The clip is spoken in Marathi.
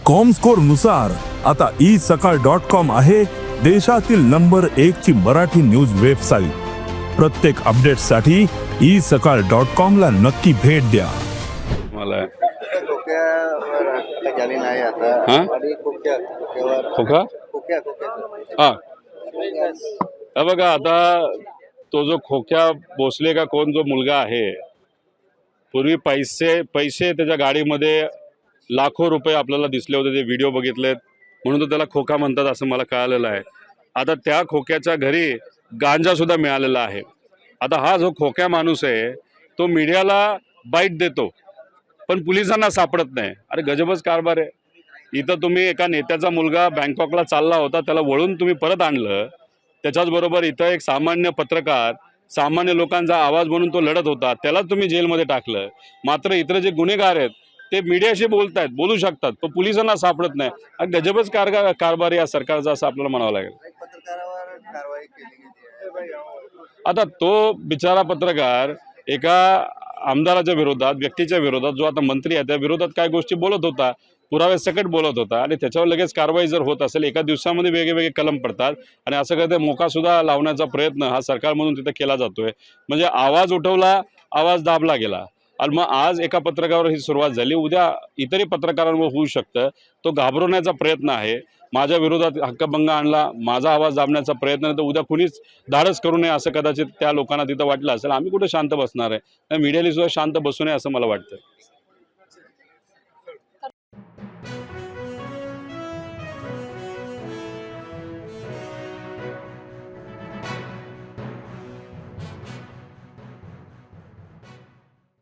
कॉमस्कोर नुसार आता isakal.com आहे देशातील नंबर 1 ची मराठी न्यूज वेबसाईट। प्रत्येक अपडेटसाठी isakal.com ला नक्की भेट द्या। मला झाली नाही आता हा? आणि खोक्यावर खोका खोक्या हा हा बघा, आता तो जो खोक्या भोसले का कोण जो मुलगा आहे, पूर्वी पैसे त्याच्या गाडीमध्ये लाखो रुपये आपल्याला दिसले होते, ते व्हिडिओ बघितलेत म्हणून तो त्याला खोका म्हणतात असं मला कळालेलं आहे। आता त्या खोक्याच्या घरी गांजा सुद्धा मिळालेला आहे। आता हा जो खोक्या माणूस आहे तो मीडियाला बाईट देतो पण पोलिसांना सापडत नाही। अरे गजबच कारभार आहे। इथं तुम्ही एका नेत्याचा मुलगा बँकॉकला चालला होता, त्याला वळून तुम्ही परत आणलं। त्याच्याच बरोबर इथं एक सामान्य पत्रकार, सामान्य लोकांचा आवाज म्हणून तो लढत होता, त्याला तुम्ही जेलमध्ये टाकलं। मात्र इतर जे गुन्हेगार आहेत ते मीडियाशी बोलतायत, बोलू शकतात, पण पोलिसांना सापडत नाही। हा गजबच कारभार या सरकारचा असं आपल्याला म्हणावं लागेल। पत्रकारावर कारवाई केली गेली आहे। आता तो बिचारा पत्रकार एका आमदाराच्या विरोधात, व्यक्तीच्या विरोधात, जो आता मंत्री आहे त्या विरोधात काय गोष्टी बोलत होता, पुरावे सकट बोलत होता आणि त्याच्यावर लगेच कारवाई जर होत असेल, एका दिवसामध्ये वेगवेगळे कलम पडतात आणि असं काही मोका सुद्धा लावण्याचा प्रयत्न हा सरकारमधून तिथे केला जातोय। म्हणजे आवाज उठवला, आवाज दाबला गेला आणि मग आज एका पत्रकारावर ही सुरुवात झाली, उद्या इतरही पत्रकारांवर होऊ शकतं। तो घाबरवण्याचा प्रयत्न आहे, माझ्या विरोधात हक्कभंग आणला, माझा आवाज दाबण्याचा प्रयत्न आहे, तर उद्या कुणीच धाडस करू नये असं कदाचित त्या लोकांना तिथं वाटलं असेल। आम्ही कुठे शांत बसणार आहे, मीडियाने सुद्धा शांत बसू नये असं मला वाटतं।